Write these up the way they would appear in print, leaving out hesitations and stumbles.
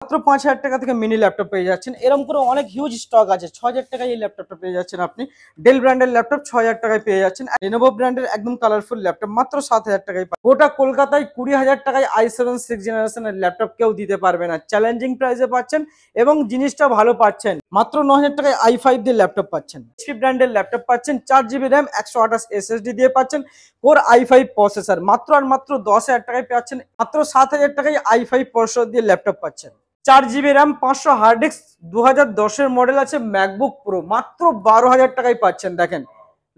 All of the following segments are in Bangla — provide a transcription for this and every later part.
মাত্র ৫,০০০ টাকা থেকে মিনি ল্যাপটপ পেয়ে যাচ্ছেন। এরকম করে অনেক হিউজ স্টক আছে। ৬,০০০ টাকায় এই ল্যাপটপটা পেয়ে যাচ্ছেন আপনি। ডেল ব্র্যান্ডের ল্যাপটপ ৬,০০০ টাকায় পেয়ে যাচ্ছেন। Lenovo ব্র্যান্ডের একদম কালারফুল ল্যাপটপ মাত্র ৭,০০০ টাকায় গোটা কলকাতায় ২০,০০০ টাকায় i7 6 জেনারেশনের ল্যাপটপ কেউ দিতে পারবে না। চ্যালেঞ্জিং প্রাইসে পাচ্ছেন এবং জিনিসটা ভালো পাচ্ছেন। মাত্র ৯,০০০ টাকায় i5 দিয়ে ল্যাপটপ পাচ্ছেন। HP ব্র্যান্ডের ল্যাপটপ পাচ্ছেন 4GB RAM ১২৮ SSD দিয়ে পাচ্ছেন। কোর i5 প্রসেসর মাত্র আর মাত্র ১০,০০০ টাকায় পাচ্ছেন। মাত্র ৭,০০০ টাকায় i5 প্রসেসর দিয়ে ল্যাপটপ পাচ্ছেন। 4GB RAM 500 হার্ড ডিস্ক 2010 এর মডেল আছে ম্যাকবুক প্রো মাত্র ১২,০০০ টাকায় পাচ্ছেন। দেখেন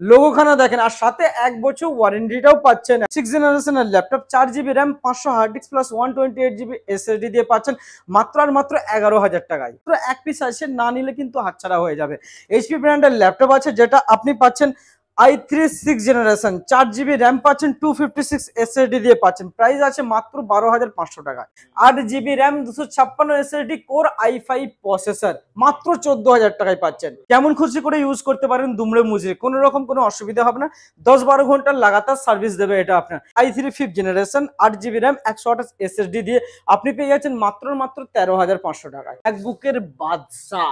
লোগোখানা দেখেন, আর সাথে 1 বছর ওয়ারেন্টিটাও পাচ্ছেন। 6 জেনারেশনের laptop 4GB RAM 500 hard disk plus 128GB SSD দিয়ে পাচ্ছেন মাত্র আর মাত্র 11,০০০ টাকায়। তো এক পিস আছে, না নিলে কিন্তু হাতছাড়া হয়ে যাবে। HP ব্র্যান্ডের ল্যাপটপ আছে যেটা আপনি পাচ্ছেন i3 6 জেনারেশন 4GB RAM পাচ্ছেন 256 SSD দিয়ে পাচ্ছেন। প্রাইস আছে মাত্র ১২,৫০০ টাকায়। 8GB RAM 256 SSD core i5 processor মাত্র ১৪,০০০ টাকায় পাচ্ছেন। কেমন খুশি করে ইউজ করতে পারেন দুমড়ে মুচড়ে, কোনো রকম কোনো অসুবিধা হবে না। ১০-১২ ঘন্টার লাগাতার সার্ভিস দেবে এটা আপনার। i3 5th generation 8GB RAM 128 SSD দিয়ে আপনি পেয়ে যাচ্ছেন মাত্র ১৩,৫০০ টাকায়। ম্যাকবুকের বাদশা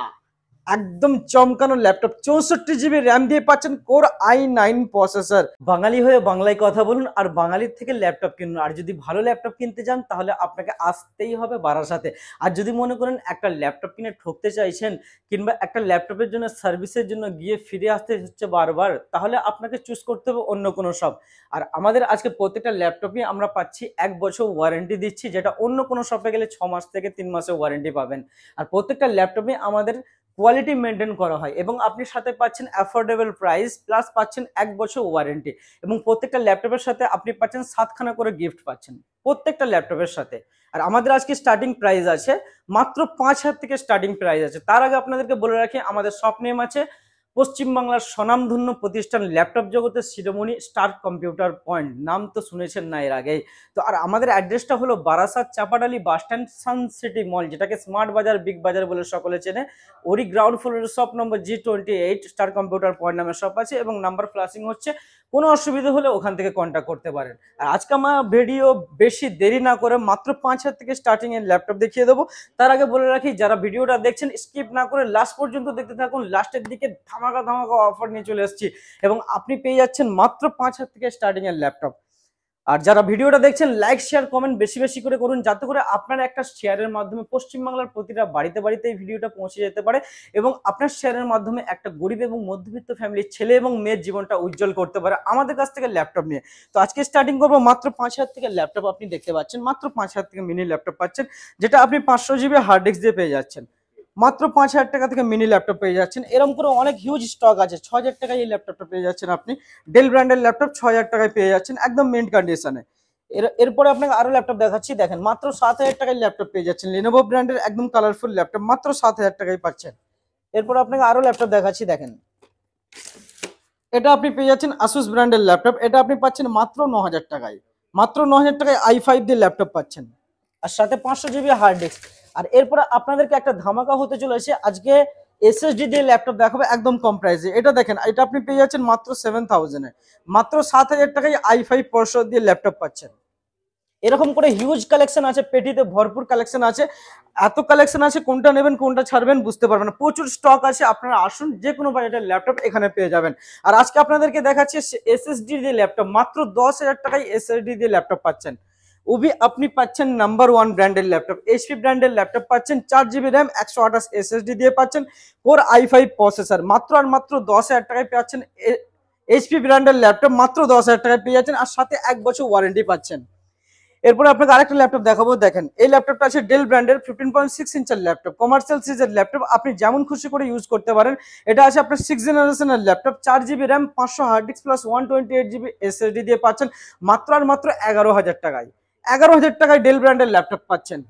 একদম চমকানো ল্যাপটপ 64GB RAM দিয়ে পাচ্ছেন কোর i9 প্রসেসর। বাঙালি হয়ে বাংলায় কথা বলুন আর বাঙালির থেকে ল্যাপটপ কিনুন। আর যদি ভালো ল্যাপটপ কিনতে চান তাহলে আপনাকে আসতেই হবে বারাসাতে। আর যদি মনে করেন একটা ল্যাপটপ কিনে ঠকতে চাইছেন কিংবা একটা ল্যাপটপের জন্য সার্ভিসের জন্য গিয়ে ফিরে আসতে হচ্ছে বারবার, তাহলে আপনাকে চুজ করতে হবে অন্য কোনো শপ। আর আমাদের আজকে প্রত্যেকটা ল্যাপটপই আমরা পাচ্ছি 1 বছর ওয়ারেন্টি দিচ্ছি, যেটা অন্য কোনো শপে গেলে 6 মাস থেকে 3 মাসের ওয়ারেন্টি পাবেন। আর প্রত্যেকটা ল্যাপটপে আমাদের কোয়ালিটি মেনটেন করা হয় এবং আপনি সাথে পাচ্ছেন অ্যাফোর্ডেবল প্রাইস প্লাস পাচ্ছেন 1 বছর ওয়ারেন্টি এবং প্রত্যেকটা ল্যাপটপের সাথে আপনি পাচ্ছেন 7খানা করে গিফট পাচ্ছেন প্রত্যেকটা ল্যাপটপের সাথে। আর আমাদের আজকে স্টার্টিং প্রাইস আছে মাত্র ৫,০০০ থেকে স্টার্টিং প্রাইস আছে। তার আগে আপনাদেরকে বলে রাখি আমাদের শপ নেম আছে পশ্চিমবাংলার স্বনামধন্য প্রতিষ্ঠান ল্যাপটপ জগতের শিরোমণি স্টার কম্পিউটার পয়েন্ট। নাম তো শুনেছেন না এর আগেই। তো আর আমাদের অ্যাড্রেসটা হলো Barasat Chapadali bus stand Sun City mall, যেটাকে স্মার্ট বাজার বিগ বাজার বলে সকলে চেনে। ওরই গ্রাউন্ড ফ্লোরের shop number G28 star computer point নামে শপ আছে এবং নাম্বার ফ্ল্যাশিং হচ্ছে। কোনো অসুবিধা হলে ওখান থেকে কন্ট্যাক্ট করতে পারেন। আর আজকে আমার ভিডিও বেশি দেরি না করে মাত্র ৫,০০০ থেকে স্টার্টিং এর ল্যাপটপ দেখিয়ে দেবো। তার আগে বলে রাখি যারা ভিডিওটা দেখছেন স্কিপ না করে লাস্ট পর্যন্ত দেখতে থাকুন। লাস্টের দিকে ধামাকা ধামাকা অফার নিয়ে চলে এসেছি এবং আপনি পেয়ে যাচ্ছেন মাত্র ৫,০০০ থেকে স্টার্টিং এর ল্যাপটপ। আর যারা ভিডিওটা দেখছেন লাইক শেয়ার কমেন্ট বেশি বেশি করে করুন, যাতে করে আপনার একটা শেয়ারের মাধ্যমে পশ্চিমবাংলার প্রতিটা বাড়িতে বাড়িতে এই ভিডিওটা পৌঁছে যেতে পারে এবং আপনার শেয়ারের মাধ্যমে একটা গরিব এবং মধ্যবিত্ত ফ্যামিলির ছেলে এবং মেয়ের জীবনটা উজ্জ্বল করতে পারে আমাদের কাছ থেকে ল্যাপটপ নিয়ে। তো আজকে স্টার্টিং করবো মাত্র ৫,০০০ থেকে ল্যাপটপ আপনি দেখতে পাচ্ছেন। মাত্র ৫,০০০ থেকে মিনি ল্যাপটপ পাচ্ছেন, যেটা আপনি 500GB হার্ড ডিস্ক দিয়ে পেয়ে যাচ্ছেন। মাত্র ৫,০০০ টাকা থেকে মিনি ল্যাপটপ পেয়ে যাচ্ছেন। এরকম করে অনেক হিউজ স্টক আছে। ৬,০০০ টাকায় এই ল্যাপটপটা পেয়ে যাচ্ছেন আপনি। ডেল ব্র্যান্ডের ল্যাপটপ ৬,০০০ টাকায় পেয়ে যাচ্ছেন একদম মিন্ট কন্ডিশনে। এরপরে আপনাকে আরো ল্যাপটপ দেখাচ্ছি। দেখেন মাত্র ৭,০০০ টাকায় ল্যাপটপ পেয়ে যাচ্ছেন। Lenovo ব্র্যান্ডের একদম কালারফুল ল্যাপটপ মাত্র ৭,০০০ টাকায় পাচ্ছেন। এরপর আপনাকে আরো ল্যাপটপ দেখাচ্ছি। দেখেন এটা আপনি পেয়ে যাচ্ছেন Asus ব্র্যান্ডের ল্যাপটপ। এটা আপনি পাচ্ছেন মাত্র ৯,০০০ টাকায়। মাত্র ৯,০০০ টাকায় i5 দিয়ে ল্যাপটপ পাচ্ছেন আর সাথে 500GB হার্ড ডিস্ক। আর এরপরে আপনাদেরকে একটা ধামাকা হতে চলেছে আজকে SSD দিয়ে ল্যাপটপ দেখাবো একদম কম প্রাইসে। এটা দেখেন, এটা আপনি পেয়ে যাচ্ছেন মাত্র 7,000 এ। মাত্র ৭,০০০ টাকায় i5 প্রসেসর দিয়ে ল্যাপটপ পাচ্ছেন। এরকম করে হিউজ কালেকশন আছে, পেটিতে ভরপুর কালেকশন আছে। এত কালেকশন আছে কোনটা নেবেন কোনটা ছাড়বেন বুঝতে পারবেন না। প্রচুর স্টক আছে, আপনারা আসুন যে কোনো বাজেটের ল্যাপটপ এখানে পেয়ে যাবেন। আর আজকে আপনাদেরকে দেখাচ্ছি SSD দিয়ে ল্যাপটপ মাত্র 10,০০০ টাকায় SSD দিয়ে ল্যাপটপ পাচ্ছেন। ওবি আপনি পাচ্ছেন নাম্বার 1 ব্র্যান্ডের ল্যাপটপ HP ব্র্যান্ডের ল্যাপটপ পাচ্ছেন 4GB RAM 128 SSD দিয়ে পাচ্ছেন কোর i5 প্রসেসর মাত্র আর মাত্র 10,০০০ টাকায় পাচ্ছেন। HP ব্র্যান্ডের ল্যাপটপ মাত্র 10,০০০ টাকায় পেয়ে যাচ্ছেন আর সাথে 1 বছর ওয়ারেন্টি পাচ্ছেন। এরপরে আপনাকে আরেকটা ল্যাপটপ দেখাবো। দেখেন এই ল্যাপটপটা আছে ডেল ব্র্যান্ডের 15.6 ইঞ্চের ল্যাপটপ, কমার্শিয়াল সিরিজের ল্যাপটপ। আপনি যেমন খুশি করে ইউজ করতে পারেন। এটা আছে আপনার 6 জেনারেশনের laptop 4GB RAM 500 hard disk plus 128GB SSD দিয়ে পাচ্ছেন মাত্র আর মাত্র 11,০০০ টাকায়। 11,০০০ টাকায় ডেল ব্র্যান্ডের ল্যাপটপ পাচ্ছেন।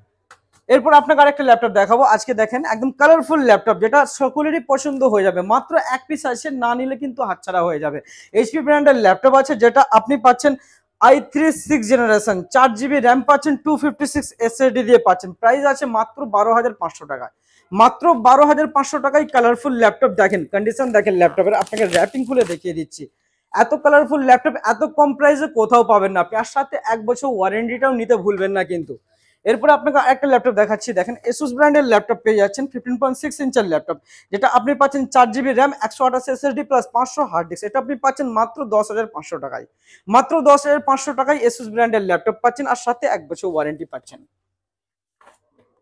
এরপর আপনাকে আরেকটা ল্যাপটপ দেখাবো আজকে। দেখেন একদম কালারফুল ল্যাপটপ, যেটা সকলেরই পছন্দ হয়ে যাবে। মাত্র 1 পিস আছে, না নিলে কিন্তু হাতছাড়া হয়ে যাবে। HP ব্র্যান্ডের ল্যাপটপ আছে যেটা আপনি পাচ্ছেন i3 6 জেনারেশন 4GB RAM পাচ্ছেন 256 SSD দিয়ে পাচ্ছেন। প্রাইস আছে মাত্র 12,৫০০ টাকায়। মাত্র 12,৫০০ টাকায় কালারফুল ল্যাপটপ। দেখেন কন্ডিশন দেখেন ল্যাপটপের, আপনাকে র্যাপিং খুলে দেখিয়ে দিচ্ছি। এত কালারফুল ল্যাপটপ এত কম প্রাইসে কোথাও পাবেন না আপনি। আর সাথে 1 বছর ওয়ারেন্টিটাও নিতে ভুলবেন না কিন্তু। এরপরে আপনাকে একটা ল্যাপটপ দেখাচ্ছি, দেখেন Asus ব্র্যান্ডের ল্যাপটপ পেয়ে যাচ্ছেন 15.6 ইঞ্চের ল্যাপটপ, যেটা আপনি পাচ্ছেন 4GB র্যাম, 128 SSD প্লাস 500 হার্ড ডিস্ক। এটা আপনি পাচ্ছেন মাত্র 10,500 টাকায়। মাত্র 10,500 টাকায় Asus ব্র্যান্ডের ল্যাপটপ পাচ্ছেন, আর সাথে 1 বছর ওয়ারেন্টি পাচ্ছেন।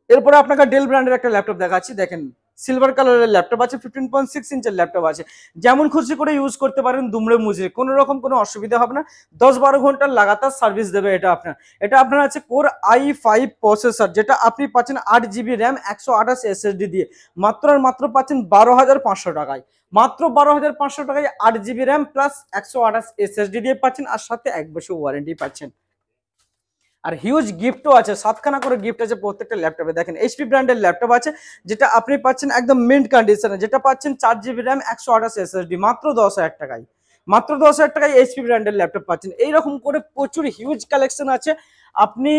এরপরে আপনাকে ডেল ব্র্যান্ডের একটা ল্যাপটপ দেখাচ্ছি, দেখেন সিলভার কালারের ল্যাপটপ আছে, 15.6 ইঞ্চের ল্যাপটপ আছে, যেমন খুশি করে ইউজ করতে পারেন, দুমড়ে মুচড়ে, কোনো রকম কোনো অসুবিধা হবে না। 10-12 ঘন্টা লাগাতার সার্ভিস দেবে এটা আপনার। এটা আপনার আছে কোর i5 প্রসেসর, যেটা আপনি পাচ্ছেন 8GB র্যাম, 128 SSD দিয়ে, মাত্র আর মাত্র পাচ্ছেন 12,500 টাকায়। মাত্র 12,500 টাকায় 8GB র্যাম প্লাস 128 SSD দিয়ে পাচ্ছেন, আর সাথে 1 বছর ওয়ারেন্টি পাচ্ছেন। আর হিউজ গিফটও আছে, 7খানা করে গিফট আছে প্রত্যেকটা ল্যাপটপে। দেখেন HP ব্র্যান্ডের ল্যাপটপ আছে, যেটা আপনি পাচ্ছেন একদম মিন্ট কন্ডিশনে, যেটা পাচ্ছেন 4GB র্যাম, 128 SSD, মাত্র 10,000 টাকায়। মাত্র 10,000 টাকায় HP ব্র্যান্ডের ল্যাপটপ পাচ্ছেন। এইরকম করে প্রচুর হিউজ কালেকশন আছে। আপনি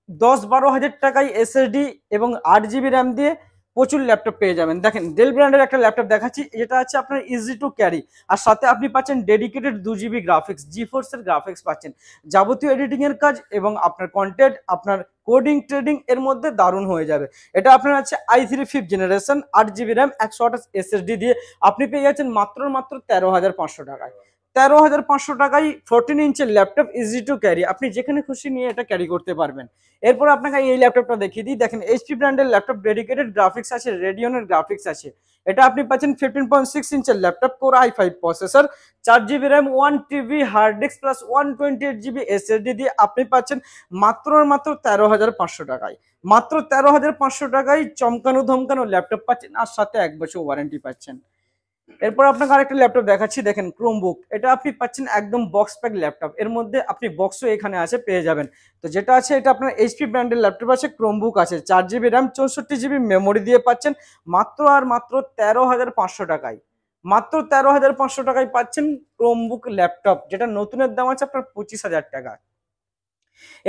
10-12 হাজার টাকায় SSD এবং 8GB র্যাম দিয়ে প্রচুর ল্যাপটপ পেয়ে যাবেন। দেখেন ডেল ব্র্যান্ডের একটা ল্যাপটপ দেখাচ্ছি, যেটা আছে আপনার ইজি টু ক্যারি, আর সাথে আপনি পাচ্ছেন ডেডিকেটেড 2GB গ্রাফিক্স, জিফোর্স এর গ্রাফিক্স পাচ্ছেন, যাবতীয় এডিটিং এর কাজ এবং আপনার কন্টেন্ট, আপনার কোডিং ট্রেডিং এর মধ্যে দারুণ হয়ে যাবে। এটা আপনার আছে i3 5th generation, 8GB RAM, 128 SSD দিয়ে আপনি পেয়ে যাচ্ছেন মাত্র 13,500 টাকায়। 13,500 টাকায় 14 ইঞ্চের ল্যাপটপ, ইজি টু ক্যারি, আপনি যেখানে খুশি নিয়ে এটা ক্যারি করতে পারবেন। এরপর আপনাকে এই ল্যাপটপটা দেখিয়ে দিই, দেখেন HP ব্র্যান্ডের ল্যাপটপ, ডেডিকেটেড গ্রাফিক্স আছে, রেডিয়নের গ্রাফিক্স আছে। এটা আপনি পাচ্ছেন 15.6 ইঞ্চের laptop, core i5 processor, 4GB RAM, 1TB hard disk plus 128GB SSD দিয়ে আপনি পাচ্ছেন মাত্র 13,500 টাকায়। মাত্র 13,500 টাকায় চমকানো ধমকানো ল্যাপটপ পাচ্ছেন, আর সাথে 1 বছর ওয়ারেন্টি পাচ্ছেন। এরপর আপনাকে আরেকটা ল্যাপটপ দেখাচ্ছি, দেখেন ক্রোমবুক, এটা আপনি পাচ্ছেন একদম বক্স প্যাক ল্যাপটপ, এর মধ্যে আপনি বক্সও এখানে আছে পেয়ে যাবেন। তো যেটা আছে এটা আপনার HP ব্র্যান্ডের ল্যাপটপ আছে, ক্রোমবুক আছে, 4GB র্যাম, 64GB মেমোরি দিয়ে পাচ্ছেন মাত্র আর মাত্র 13,500 টাকায়। মাত্র 13,500 টাকায় পাচ্ছেন ক্রোমবুক ল্যাপটপ, যেটা নতুনের দাম আছে আপনার 25,000 টাকা।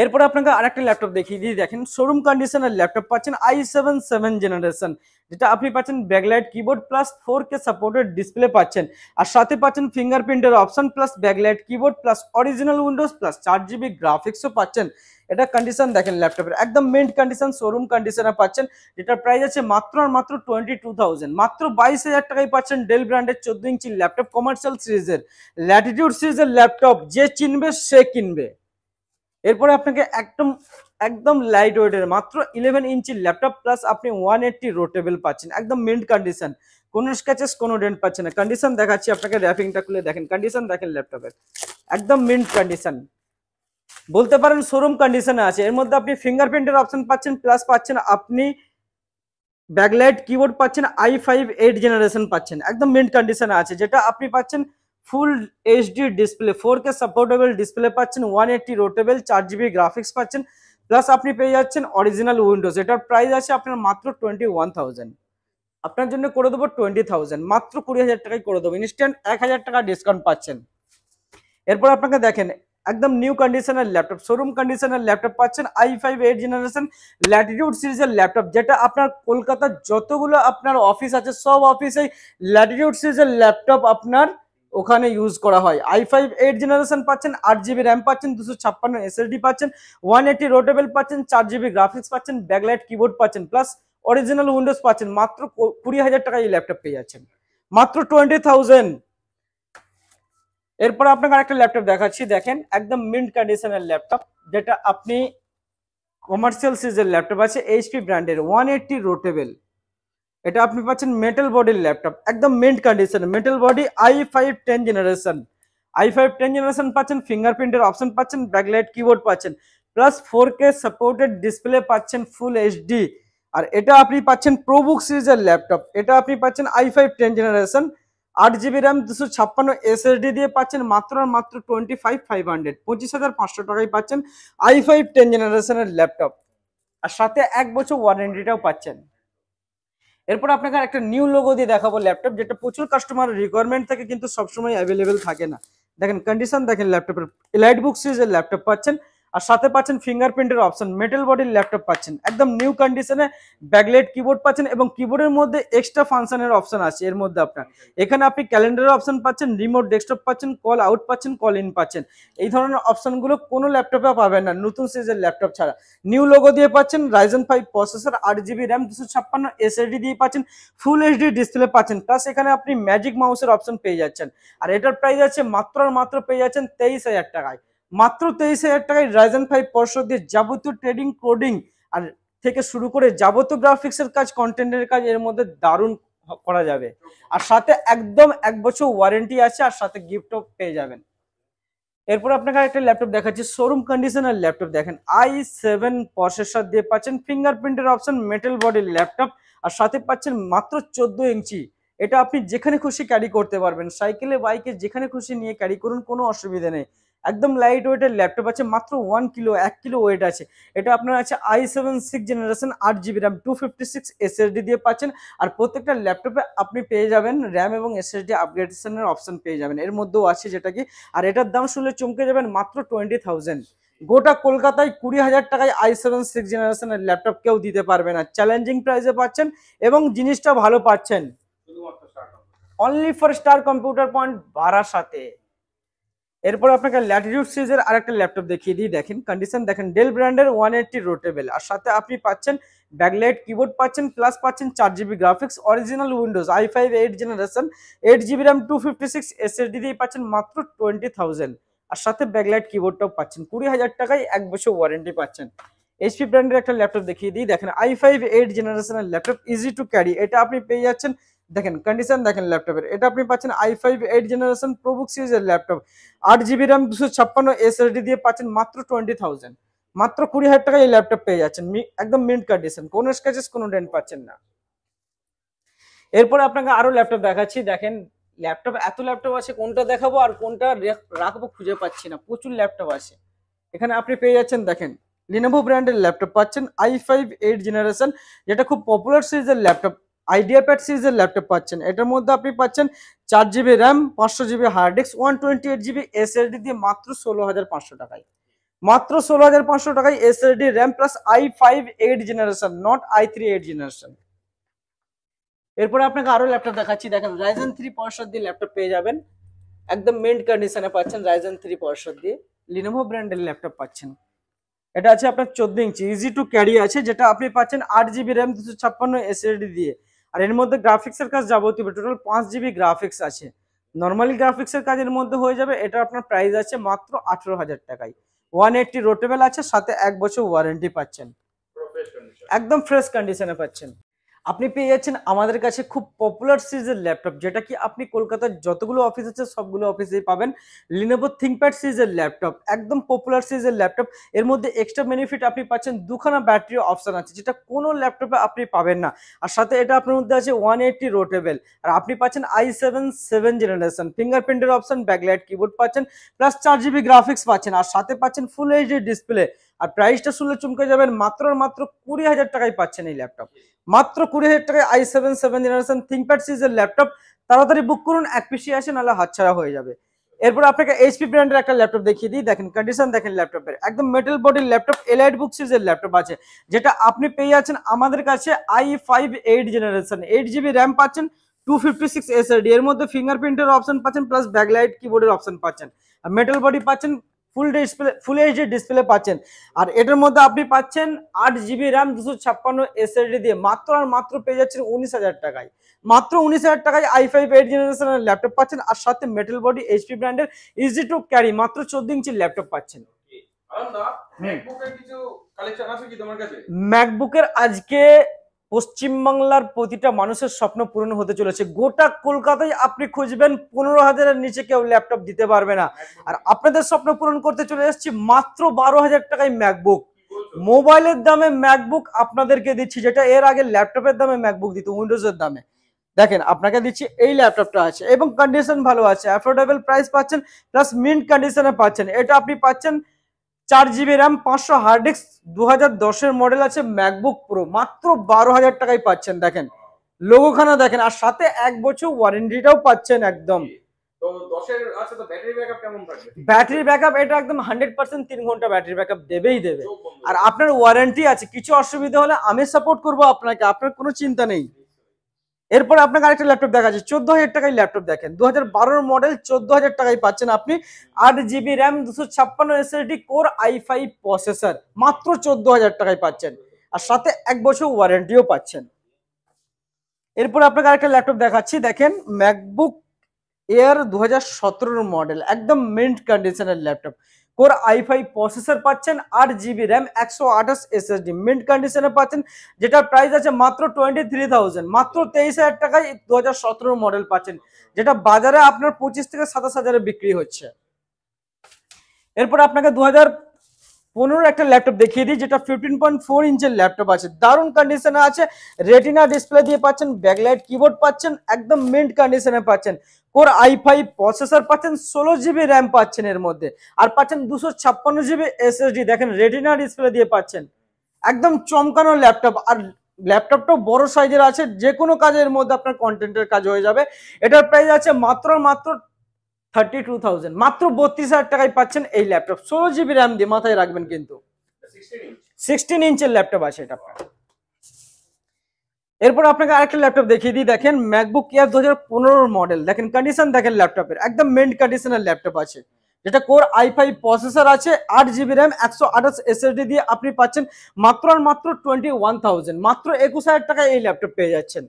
এরপর আপনাকে আরেকটা ল্যাপটপ দেখিয়ে দিই, দেখেন শোরুম কন্ডিশনের ল্যাপটপ পাচ্ছেন i7 7 জেনারেশন, যেটা আপনি পাচ্ছেন backlight keyboard plus 4K supported display পাচ্ছেন, আর সাথে পাচ্ছেন ফিঙ্গারপ্রিন্টের option plus backlight keyboard plus original Windows plus 4GB গ্রাফিক্সও পাচ্ছেন। এটা কন্ডিশন দেখেন ল্যাপটপের একদম মিন্ট কন্ডিশন, শোরুম কন্ডিশনে পাচ্ছেন, যেটা প্রাইস আছে মাত্র আর মাত্র 22,000। মাত্র 22,000 টাকায় পাচ্ছেন ডেল ব্র্যান্ডের 14 ইঞ্চি ল্যাপটপ, কমার্শিয়াল সিরিজের, ল্যাটিটিউড সিরিজের ল্যাপটপ, যে চিনবে সে কিনবে। এরপরে আপনাকে একদম একদম লাইট ওয়েটের মাত্র 11 ইঞ্চির ল্যাপটপ প্লাস আপনি 180 রোটেবল পাচ্ছেন, একদম মিন্ট কন্ডিশন, কোনো স্ক্র্যাচেস কোনো ডেন্ট পাচ্ছেন না। কন্ডিশন দেখাচ্ছি আপনাকে, র্যাপিংটা খুলে দেখেন, কন্ডিশন দেখেন ল্যাপটপের একদম মিন্ট কন্ডিশন, বলতে পারেন শোরুম কন্ডিশনে আছে। এর মধ্যে আপনি ফিঙ্গারপ্রিন্টের অপশন পাচ্ছেন, প্লাস পাচ্ছেন আপনি ব্যাকলাইট কিবোর্ড পাচ্ছেন, i5 8 জেনারেশন পাচ্ছেন, একদম মিন্ট কন্ডিশনে আছে, যেটা আপনি পাচ্ছেন full HD display, 4K supportable display পাচ্ছেন, 180 রোটেবল, 4GB গ্রাফিক্স পাচ্ছেন, প্লাস আপনি পেয়ে যাচ্ছেন অরিজিনাল উইন্ডোজ। এটার প্রাইস আছে আপনার মাত্র 21,000। আপনার জন্য করে দেবো 20,000, মাত্র 20,000 টাকায় করে দেবো, ইনস্ট্যান্ট 1,000 টাকা ডিসকাউন্ট পাচ্ছেন। এরপর আপনাকে দেখেন একদম নিউ কন্ডিশনের ল্যাপটপ, শোরুম কন্ডিশনের ল্যাপটপ পাচ্ছেন, i5 8 জেনারেশন ল্যাটিটিউড সিরিজের ল্যাপটপ, যেটা আপনার কলকাতার যতগুলো আপনার অফিস আছে সব অফিসে ল্যাটিটিউড সিরিজের ল্যাপটপ আপনার ওখানে ইউজ করা হয়। i5 8 জেনারেশন পাচ্ছেন, 8GB র্যাম পাচ্ছেন, 256 SSD পাচ্ছেন, 180 রোটেবল পাচ্ছেন, 4GB গ্রাফিক্স পাচ্ছেন, ব্যাকলাইট কিবোর্ড পাচ্ছেন, প্লাস অরিজিনাল উইন্ডোজ পাচ্ছেন। মাত্র 20,000 টাকায় এই ল্যাপটপ পেয়ে যাচ্ছেন, মাত্র 20,000। এরপর আপনাকে আরেকটা ল্যাপটপ দেখাচ্ছি, দেখেন একদম মিন্ট কন্ডিশনের ল্যাপটপ, যেটা আপনি কমার্শিয়াল সিরিজের ল্যাপটপ আছে, HP ব্র্যান্ডের, 180 রোটেবল, এটা আপনি পাচ্ছেন মেটাল বডির ল্যাপটপ, একদম mint condition, metal body, i5 10 generation, i5 10 generation পাচ্ছেন, ফিঙ্গারপ্রিন্টের অপশন পাচ্ছেন, ব্যাকলাইট কিবোর্ড পাচ্ছেন, প্লাস 4K সাপোর্টেড ডিসপ্লে পাচ্ছেন, ফুল এইচডি। আর এটা আপনি পাচ্ছেন প্রোবুক সিরিজের ল্যাপটপ, এটা আপনি পাচ্ছেন i5 10 generation, 8GB RAM, 256 SSD দিয়ে পাচ্ছেন মাত্র আর মাত্র 25,500, 25,500 টাকায় পাচ্ছেন i5 10 জেনারেশনের ল্যাপটপ, আর সাথে 1 বছর ওয়ারেন্টিটাও পাচ্ছেন। এরপর আপনাকে একটা নিউ লোগো দিয়ে দেখাবো ল্যাপটপ, যেটা প্রচুর কাস্টমার রিকোয়ারমেন্ট থাকে কিন্তু সবসময় অ্যাভেলেবেল থাকে না। দেখেন কন্ডিশন দেখেন ল্যাপটপের, এলাইট বুক সিরিজের ল্যাপটপ পাচ্ছেন, আর সাথে পাচ্ছেন ফিঙ্গারপ্রিন্টের অপশন, মেটাল বডির ল্যাপটপ পাচ্ছেন, একদম নিউ কন্ডিশনে ব্যাকলাইট কিবোর্ড পাচ্ছেন এবং কিবোর্ডের মধ্যে এক্সট্রা ফাংশনের অপশন আছে এর মধ্যে আপনার। এখানে আপনি ক্যালেন্ডারের অপশন পাচ্ছেন, রিমোট ডেস্কটপ পাচ্ছেন, কল আউট পাচ্ছেন, কল ইন পাচ্ছেন। এই ধরনের অপশনগুলো কোনো ল্যাপটপে পাবেন না নতুন সিরিজের ল্যাপটপ ছাড়া। নিউ লোগো দিয়ে পাচ্ছেন, Ryzen 5 processor, 8GB RAM, 256 SSD দিয়ে পাচ্ছেন, ফুল এইচডি ডিসপ্লে পাচ্ছেন, প্লাস এখানে আপনি ম্যাজিক মাউসের অপশন পেয়ে যাচ্ছেন। আর এটার প্রাইস আছে মাত্র আর মাত্র পেয়ে যাচ্ছেন 23,000 টাকায়। মাত্র 23,000 টাকায় Ryzen 5 প্রসেসর দিয়ে যাবতীয় ট্রেডিং কোডিং আর থেকে শুরু করে যাবতীয় গ্রাফিক্সের কাজ, কন্টেন্টের কাজ এর মধ্যে দারুণ করা যাবে। আর সাথে একদম 1 বছর ওয়ারেন্টি আছে, আর সাথে গিফটও পেয়ে যাবেন। এরপর আপনাকে একটা ল্যাপটপ দেখাচ্ছি, শোরুম কন্ডিশনের ল্যাপটপ। দেখেন i7 প্রসেসর দিয়ে পাচ্ছেন, ফিঙ্গারপ্রিন্টের অপশন, মেটাল বডির ল্যাপটপ, আর সাথে পাচ্ছেন মাত্র 14 ইঞ্চি। এটা আপনি যেখানে খুশি ক্যারি করতে পারবেন, সাইকেলে বাইকে যেখানে খুশি নিয়ে ক্যারি করুন, কোনো অসুবিধা নেই। একদম লাইট ওয়েটের ল্যাপটপ আছে, মাত্র 1 কিলো 1 কিলো ওয়েট আছে। এটা আপনার আছে i7 6th generation, 8GB RAM, 256 SSD দিয়ে পাচ্ছেন। আর প্রত্যেকটা ল্যাপটপে আপনি পেয়ে যাবেন র্যাম এবং SSD আপগ্রেডেশনের অপশন পেয়ে যাবেন, এর মধ্যেও আছে যেটা কি। আর এটার দাম শুনলে চমকে যাবেন, মাত্র 20,000। গোটা কলকাতায় 20,000 টাকায় i7 6th জেনারেশনের ল্যাপটপ কেউ দিতে পারবে না। চ্যালেঞ্জিং প্রাইসে পাচ্ছেন এবং জিনিসটা ভালো পাচ্ছেন, only for star computer point বারাসাতে। এরপর আপনাকে ল্যাটিটিউড সিরিজের আরেকটা ল্যাপটপ দেখিয়ে দিই। দেখেন কন্ডিশন দেখেন, ডেল ব্র্যান্ডের 180 রোটেবল, আর সাথে আপনি পাচ্ছেন ব্যাকলাইট কিবোর্ড পাচ্ছেন, প্লাস পাচ্ছেন 4GB graphics, original Windows, i5 8th generation, 8GB RAM, 256 SSD দিয়ে পাচ্ছেন মাত্র 20,000। আর সাথে ব্যাকলাইট কিবোর্ডটাও পাচ্ছেন 20,000 টাকায়, 1 বছর ওয়ারেন্টি পাচ্ছেন। এইচপি ব্র্যান্ডের একটা ল্যাপটপ দেখিয়ে দিই। দেখেন i5 8th জেনারেশনের ল্যাপটপ, ইজি টু ক্যারি। এটা আপনি পেয়ে যাচ্ছেন, দেখেন কন্ডিশন দেখেন ল্যাপটপের, এটা আপনি পাচ্ছেন i5 8th জেনারেশন প্রোবুক সিরিজের ল্যাপটপ, 8GB র্যাম, 256 SSD দিয়ে পাচ্ছেন মাত্র 20,000। মাত্র 20,000 টাকায় এই ল্যাপটপ পেয়ে যাচ্ছেন, একদম মিন্ট কন্ডিশন, কোনো স্ক্র্যাচেস কোনো ডেন্ট পাচ্ছেন না। এরপরে আপনাকে আরো ল্যাপটপ দেখাচ্ছি। দেখেন ল্যাপটপ, এত ল্যাপটপ আছে, কোনটা দেখাবো আর কোনটা রাখবো খুঁজে পাচ্ছি না, প্রচুর ল্যাপটপ আছে। এখানে আপনি পেয়ে যাচ্ছেন, দেখেন লিনোভো ব্র্যান্ডের ল্যাপটপ পাচ্ছেন, i5 8th জেনারেশন, যেটা খুব পপুলার সিরিজের ল্যাপটপ। আইডিয়াপ্যাড সিরিজের ল্যাপটপ পাচ্ছেন, এটার মধ্যে আপনি পাচ্ছেন 4GB RAM, 500GB hard disk, 128GB SSD দিয়ে মাত্র 16,500 টাকায়। মাত্র 16,500 টাকায় SSD RAM plus i5 8th generation, not i3 8th generation. এরপরে আপনাকে আরো ল্যাপটপ দেখাচ্ছি। দেখেন Ryzen 3 প্রসেসর দিয়ে ল্যাপটপ পেয়ে যাবেন, একদম মিন্ট কন্ডিশনে পাচ্ছেন Ryzen 3 প্রসেসর দিয়ে, লিনোভো ব্র্যান্ডের ল্যাপটপ পাচ্ছেন। এটা আছে আপনার 14 ইঞ্চি, ইজি টু ক্যারি আছে, যেটা আপনি পাচ্ছেন 8GB র্যাম, 256 SSD দিয়ে। আর এর মধ্যে গ্রাফিক্সের কাজ যাবতীয়, টোটাল 5GB গ্রাফিক্স আছে। নর্মালি গ্রাফিক্সের কাজের মধ্যে হয়ে যাবে। এটা আপনার প্রাইস আছে মাত্র 18,000 টাকায়। 180 রোটেবল আছে, সাথে 1 বছর ওয়ারেন্টি পাচ্ছেন, একদম ফ্রেশ কন্ডিশনে পাচ্ছেন। আপনি পেয়ে যাচ্ছেন আমাদের কাছে খুব পপুলার সিরিজের ল্যাপটপ, যেটা কি আপনি কলকাতার যতগুলো অফিস আছে সবগুলো অফিসেই পাবেন। লিনোভো থিংকপ্যাড সিরিজের ল্যাপটপ, একদম পপুলার সিরিজের ল্যাপটপ। এর মধ্যে এক্সট্রা বেনিফিট আপনি পাচ্ছেন, দুখানা ব্যাটারি অপশন আছে, যেটা কোনো ল্যাপটপে আপনি পাবেন না। আর সাথে এটা আপনার মধ্যে আছে 180 রোটেবল, আর আপনি পাচ্ছেন i7 7th জেনারেশন, ফিঙ্গারপ্রিন্টের অপশন, ব্যাকলাইট কিবোর্ড পাচ্ছেন, প্লাস 4GB গ্রাফিক্স পাচ্ছেন, আর সাথে পাচ্ছেন ফুল এইচডি ডিসপ্লে। আর প্রাইসটা শুনলে চমকে যাবেন, মাত্র 20,000 টাকায় পাচ্ছেন এই ল্যাপটপ। মাত্র 20,000 টাকায় i7 7th জেনারেশন থিংকপ্যাড সিরিজের ল্যাপটপ। তাড়াতাড়ি বুক করুন, এক পিসি আসে, নাহলে হাতছাড়া হয়ে যাবে। এরপর আপনাকে এইচপি ব্র্যান্ডের একটা ল্যাপটপ দেখিয়ে দিই। দেখেন কন্ডিশন দেখেন ল্যাপটপের, একদম মেটাল বডির ল্যাপটপ, এলাইট বুক সিরিজের ল্যাপটপ আছে, যেটা আপনি পেয়ে যাচ্ছেন আমাদের কাছে i5 8th generation, 8GB RAM পাচ্ছেন, 256 SSD, এর মধ্যে ফিঙ্গারপ্রিন্টের অপশন পাচ্ছেন, প্লাস ব্যাকলাইট কিবোর্ডের অপশন পাচ্ছেন, আর মেটাল বডি পাচ্ছেন, ফুল এইচডি ডিসপ্লে পাচ্ছেন। আর এটার মধ্যে আপনি পাচ্ছেন 8GB র্যাম, 256 SSD দিয়ে মাত্র আর মাত্র পেয়ে যাচ্ছেন 19,000 টাকায়। মাত্র 19,000 টাকায় i5 8th জেনারেশনের ল্যাপটপ পাচ্ছেন, আর সাথে মেটাল বডি এইচপি ব্র্যান্ডের ইজি টু ক্যারি মাত্র 14 ইঞ্চির ল্যাপটপ পাচ্ছেন। ম্যাকবুকের আজকে পশ্চিমবাংলার প্রতিটা মানুষের স্বপ্ন পূরণ হতে চলেছে। গোটা কলকাতায় আপনি খুঁজবেন 15,000-এর নিচে কেউ ল্যাপটপ দিতে পারবে না। আর আপনাদের স্বপ্ন পূরণ করতে চলে এসেছি মাত্র 12,000 টাকায় ম্যাকবুক। মোবাইলের দামে ম্যাকবুক আপনাদেরকে দিচ্ছি, যেটা এর আগে ল্যাপটপের দামে ম্যাকবুক দিত উইন্ডোজের দামে। দেখেন আপনাকে দিচ্ছি, এই ল্যাপটপটা আছে এবং কন্ডিশন ভালো আছে, অ্যাফোর্ডেবল প্রাইস পাচ্ছেন, প্লাস মিন্ট কন্ডিশনে পাচ্ছেন। এটা আপনি পাচ্ছেন 4GB র্যাম, 500 হার্ড ডিস্ক, 2010-এর মডেল আছে, ম্যাকবুক প্রো, মাত্র 12,000 টাকায় পাচ্ছেন। দেখেন লোগোখানা দেখেন, আর সাথে 1 বছর ওয়ারেন্টিটাও পাচ্ছেন একদম। তো 10 এর আছে, তো ব্যাটারি ব্যাকআপ কেমন থাকবে? ব্যাটারি ব্যাকআপ এটা একদম 100% 3 ঘন্টা ব্যাটারি ব্যাকআপ দেবেই দেবে। চোখ বন্ধ আর করে। আপনার ওয়ারেন্টি আছে, কিছু অসুবিধা হলে আমি সাপোর্ট করব আপনাকে, আপনার কোনো চিন্তা নেই। এরপর আপনাকে আরেকটা ল্যাপটপ দেখাচ্ছি, 14,000 টাকায় ল্যাপটপ দেখেন, 2012 মডেল, 14,000 টাকায় পাচ্ছেন আপনি 8 GB RAM, 256 SSD, core i5 processor, মাত্র 14,000 টাকায় পাচ্ছেন, আর সাথে 1 বছর ওয়ারেন্টিও পাচ্ছেন। এরপর আপনাকে আরেকটা ল্যাপটপ দেখাচ্ছি, দেখেন ম্যাকবুক এয়ার 2017 মডেল, একদম মিন্ট কন্ডিশনের ল্যাপটপ, কোর i5 প্রসেসর পাচ্ছেন, 8 GB র্যাম, 128 SSD, মিন্ট কন্ডিশনে পাচ্ছেন, যেটার প্রাইস আছে মাত্র 23,000, মাত্র 23,000 টাকায় 2017 মডেল পাচ্ছেন, যেটা বাজারে আপনার 25 থেকে 27,000 বিক্রি হচ্ছে। এরপর আপনাকে 2015 একটা ল্যাপটপ দেখিয়ে দিই, যেটা 15.4 ইঞ্চের ল্যাপটপ আছে, দারুণ কন্ডিশনে আছে, রেটিনা ডিসপ্লে দিয়ে পাচ্ছেন, ব্যাকলাইট কিবোর্ড পাচ্ছেন, একদম মিন্ট কন্ডিশনে পাচ্ছেন, কোর i5 প্রসেসর পাচ্ছেন, 16 GB র্যাম পাচ্ছেন এর মধ্যে, আর পাচ্ছেন 256 GB SSD, দেখেন রেটিনা ডিসপ্লে দিয়ে পাচ্ছেন, একদম চমকানো ল্যাপটপ। আর ল্যাপটপটাও বড় সাইজের আছে, যে কোনো কাজের মধ্যে আপনার কন্টেন্টের কাজ হয়ে যাবে। এটার প্রাইস আছে মাত্র 32,000, মাত্র 32,000 টাকায় পাচ্ছেন এই ল্যাপটপ, 16 GB র্যাম দিয়ে, মাথায় রাখবেন কিন্তু 16 ইঞ্চের ল্যাপটপ আছে এটা আপনার। এরপর আপনাকে আরেকটা ল্যাপটপ দেখিয়ে দিই, দেখেন ম্যাকবুক এয়ার 2015 মডেল, দেখেন কন্ডিশন দেখেন ল্যাপটপের, একদম মেন্ট কন্ডিশনের ল্যাপটপ আছে, যেটা কোর i5 প্রসেসর আছে, 8 GB র্যাম, 128 SSD দিয়ে আপনি পাচ্ছেন মাত্র আর মাত্র 21,000, মাত্র 21,000 টাকায় এই ল্যাপটপ পেয়ে যাচ্ছেন।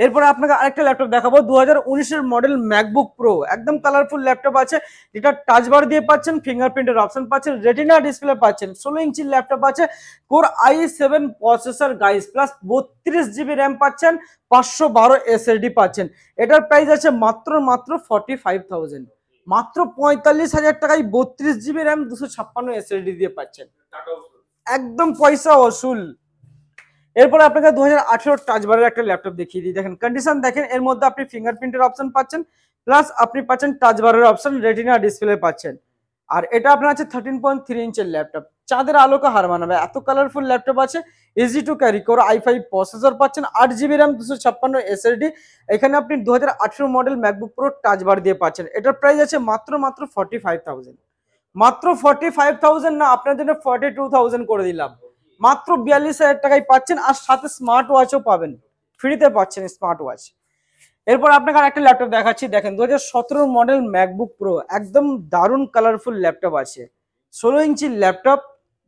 এরপরে আপনাকে আরেকটা ল্যাপটপ দেখাবো, 2019 মডেল ম্যাকবুক প্রো, একদম কালারফুল ল্যাপটপ আছে, যেটা টাচ বার দিয়ে পাচ্ছেন, ফিঙ্গারপ্রিন্টের অপশন পাচ্ছেন, রেটিনা ডিসপ্লে পাচ্ছেন, 16 ইঞ্চির ল্যাপটপ আছে, core i7 processor guys, plus 32 GB RAM পাচ্ছেন, 512 SSD পাচ্ছেন। এটার প্রাইস আছে মাত্র 45,000, মাত্র 45,000 টাকায় 32 GB র্যাম, 256 SSD দিয়ে পাচ্ছেন, একদম পয়সা ওসুল। এরপর আপনাকে 2018 টাচ বারের একটা ল্যাপটপ দেখিয়ে দিই, দেখেন কন্ডিশন দেখেন, এর মধ্যে আপনি ফিঙ্গারপ্রিন্টের অপশন পাচ্ছেন, প্লাস আপনি পাচ্ছেন টাচ বারের অপশন, রেটিনা ডিসপ্লে পাচ্ছেন, আর এটা আপনার আছে 13.3 ইঞ্চের ল্যাপটপ, চাঁদের আলোকে হার মানাবে, এত কালারফুল ল্যাপটপ আছে, easy to carry, core i5 processor পাচ্ছেন, 8 GB র্যাম, 256 SSD। এখানে আপনি 2018 মডেল ম্যাকবুক প্রো টাচ বার দিয়ে পাচ্ছেন, এটার প্রাইস আছে মাত্র 45,000, মাত্র 45,000 না, আপনার জন্য 42,000 করে দিলাম, মাত্র 42,000 টাকায় পাচ্ছেন, আর সাথে স্মার্ট ওয়াচও পাবেন, ফ্রিতে পাচ্ছেন স্মার্ট ওয়াচ। এরপর আপনাকে আরেকটা ল্যাপটপ দেখাচ্ছি, দেখেন 2017 মডেল ম্যাকবুক প্রো, একদম দারুণ কালারফুল ল্যাপটপ আছে, 16 ইঞ্চির ল্যাপটপ,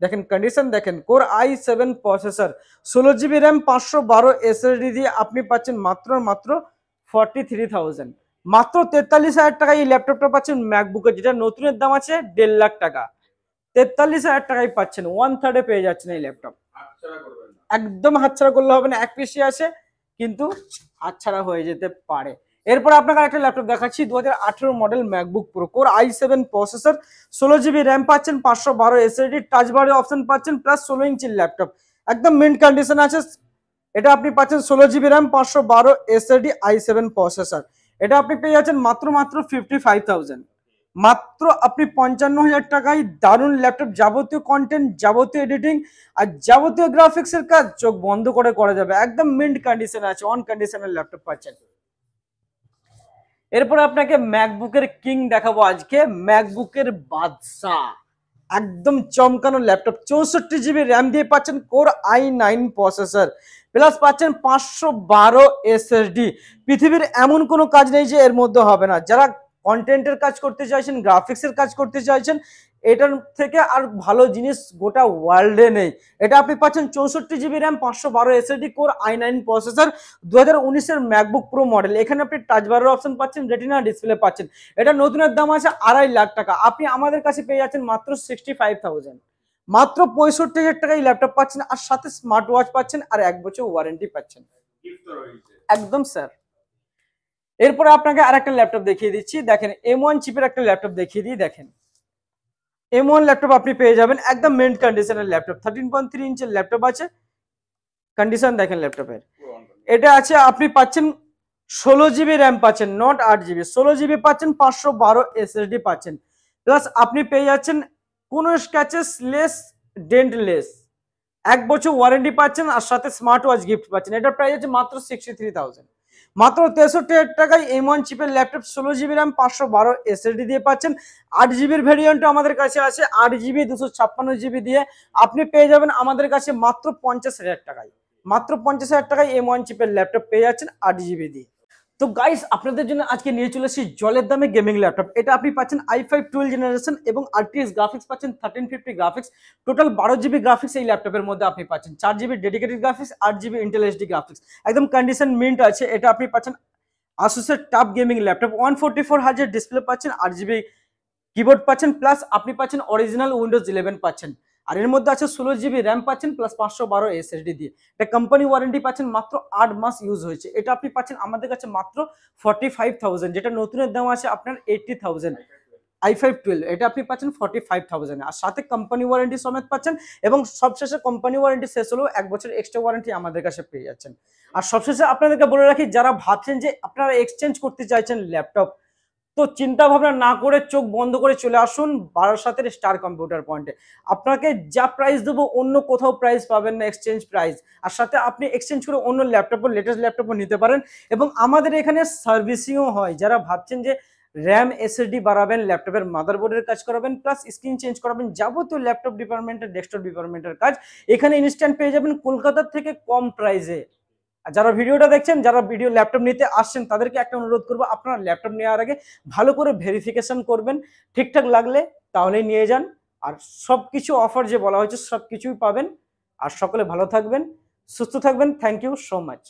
দেখেন কন্ডিশন দেখেন, core i7 processor, 16 GB RAM, 512 SSD দিয়ে আপনি পাচ্ছেন মাত্র 43,000, মাত্র 43,000 টাকায় এই ল্যাপটপটা পাচ্ছেন ম্যাকবুকের, যেটা নতুনের দাম আছে 1.5 লাখ টাকা, 43,000 টাকায় পাচ্ছেন, 1/3 পেয়ে যাচ্ছেন এই ল্যাপটপ, একদম হাতছাড়া করলে হবে না, এক পিসি আছে কিন্তু হাতছাড়া হয়ে যেতে পারে। এরপর আপনাকে একটা ল্যাপটপ দেখাচ্ছি, 2018 model MacBook pro, core i7 processor, 16 GB RAM পাচ্ছেন, 512 SSD, টাচ বারের অপশন পাচ্ছেন, প্লাস 16 ইঞ্চির ল্যাপটপ, একদম মিন্ট কন্ডিশন আছে, এটা আপনি পাচ্ছেন 16 GB RAM, 512 SSD, i7 processor, এটা আপনি পেয়ে যাচ্ছেন মাত্র 55,000, মাত্র আপনি 55,000 টাকায় দারুণ ল্যাপটপ, যাবতীয় কন্টেন্ট, যাবতীয় এডিটিং আর যাবতীয় গ্রাফিক্স এর কাজ চোখ বন্ধ করে করা যাবে, একদম মিন্ট কন্ডিশন আছে, অন কন্ডিশনের ল্যাপটপ পাচ্ছেন। এরপর আপনাকে ম্যাকবুকের কিং দেখাবো আজকে, ম্যাকবুকের বাদশা, একদম চমকানো ল্যাপটপ, 64 GB র্যাম দিয়ে পাচ্ছেন, কোর i9 প্রসেসর, প্লাস পাচ্ছেন 512 SSD। পৃথিবীর এমন কোনো কাজ নেই যে এর মধ্যে হবে না, যারা কন্টেন্টের কাজ করতে চাইছেন, গ্রাফিক্সের কাজ করতে চাইছেন, এটার থেকে আর ভালো জিনিস গোটা ওয়ার্ল্ডে নেই। এটা আপনি পাচ্ছেন 64 GB RAM, 512 SSD, core i9 processor, 2019 এর ম্যাকবুক প্রো মডেল, এখানে আপনি টাচ বারের অপশন পাচ্ছেন, রেটিনা ডিসপ্লে পাচ্ছেন, এটা নতুনের দাম আছে 2.5 লাখ টাকা, আপনি আমাদের কাছে পেয়ে যাচ্ছেন মাত্র 65,000, মাত্র 65,000 টাকায় ল্যাপটপ পাচ্ছেন, আর সাথে স্মার্ট ওয়াচ পাচ্ছেন, আর 1 বছর ওয়ারেন্টি পাচ্ছেন, একদম স্যার। এরপরে আপনাকে আরেকটা ল্যাপটপ দেখিয়ে দিচ্ছি, দেখেন M1 চিপের একটা ল্যাপটপ দেখিয়ে দিই, দেখেন M1 ল্যাপটপ আপনি পেয়ে যাবেন, একদম মেন্ট কন্ডিশনের ল্যাপটপ, 13.3 ইঞ্চের ল্যাপটপ আছে, কন্ডিশন দেখেন ল্যাপটপের, এটা আছে আপনি পাচ্ছেন 16 GB র্যাম পাচ্ছেন, নট 8 GB, 16 GB পাচ্ছেন, 512 SSD পাচ্ছেন, প্লাস আপনি পেয়ে যাচ্ছেন কোনো স্ক্র্যাচেস লেস, ডেন্ট লেস, 1 বছর ওয়ারেন্টি পাচ্ছেন, আর সাথে স্মার্ট ওয়াচ গিফট পাচ্ছেন, এটার প্রাইস আছে মাত্র 63,000, মাত্র 63,000 টাকায় M1 চিপের ল্যাপটপ 16 GB র্যাম 512 SSD দিয়ে পাচ্ছেন। 8 GB ভেরিয়েন্টও আমাদের কাছে আছে, 8 GB 256 GB দিয়ে আপনি পেয়ে যাবেন আমাদের কাছে মাত্র 50,000 টাকায়। মাত্র 50,000 টাকায় M1 চিপের ল্যাপটপ পেয়ে যাচ্ছেন 8 GB দিয়ে। তো গাইস আপনাদের জন্য আজকে নিয়ে চলে এসেছি জলের দামে গেমিং ল্যাপটপ। এটা আপনি পাচ্ছেন i5 12 জেনারেশন এবং RTX গ্রাফিক্স পাচ্ছেন 1350 গ্রাফিক্স, টোটাল 12 GB গ্রাফিক্স এই ল্যাপটপের মধ্যে আপনি পাচ্ছেন। 4 GB dedicated graphics, 8 GB Intel HD graphics, একদম কন্ডিশন মিন্ট আছে। এটা আপনি পাচ্ছেন আসুসের top gaming laptop, 144 hertz display পাচ্ছেন, 8 GB কিবোর্ড পাচ্ছেন, প্লাস আপনি পাচ্ছেন অরিজিনাল উইন্ডোজ 11 পাচ্ছেন। আর এর মধ্যে আছে 16 GB র্যাম পাচ্ছেন প্লাস 512 SSD দিয়ে। এটা কোম্পানি ওয়ারেন্টি পাচ্ছেন, মাত্র 8 মাস ইউজ হয়েছে। এটা আপনি পাচ্ছেন আমাদের কাছে মাত্র 45,000, যেটা নতুনের দাম আছে আপনার 80,000। i5 12 এটা আপনি পাচ্ছেন 45,000 আর সাথে কোম্পানি ওয়ারেন্টি সমেত পাচ্ছেন। এবং সবশেষে কোম্পানি ওয়ারেন্টি শেষ হলেও 1 বছর এক্সট্রা ওয়ারেন্টি আমাদের কাছে পেয়ে যাচ্ছেন। আর সবশেষে আপনাদেরকে বলে রাখি, যারা ভাবছেন যে আপনারা এক্সচেঞ্জ করতে চাইছেন ল্যাপটপ, তো চিন্তা ভাবনা না করে চোখ বন্ধ করে চলে আসুন বারাসাতের স্টার কম্পিউটার পয়েন্টে। আপনাকে যা প্রাইস দেবো অন্য কোথাও প্রাইস পাবেন না, এক্সচেঞ্জ প্রাইস। আর সাথে আপনি এক্সচেঞ্জ করে অন্য ল্যাপটপও, লেটেস্ট ল্যাপটপও নিতে পারেন। এবং আমাদের এখানে সার্ভিসিংও হয়। যারা ভাবছেন যে র্যাম SSD বাড়াবেন, ল্যাপটপের মাদারবোর্ডের কাজ করাবেন, প্লাস স্ক্রিন চেঞ্জ করাবেন, যাবতীয় ল্যাপটপ ডিপার্টমেন্টের, ডেস্কটপ ডিপার্টমেন্টের কাজ এখানে ইনস্ট্যান্ট পেয়ে যাবেন কলকাতার থেকে কম প্রাইসে। আর যারা ভিডিওটা দেখছেন, যারা ভিডিও ল্যাপটপ নিতে আসছেন, তাদেরকে একটা অনুরোধ করবো, আপনারা ল্যাপটপ নেওয়ার আগে ভালো করে ভেরিফিকেশন করবেন। ঠিকঠাক লাগলে তাহলেই নিয়ে যান। আর সব কিছু অফার যে বলা হয়েছে সব কিছুই পাবেন। আর সকলে ভালো থাকবেন, সুস্থ থাকবেন। Thank you so much.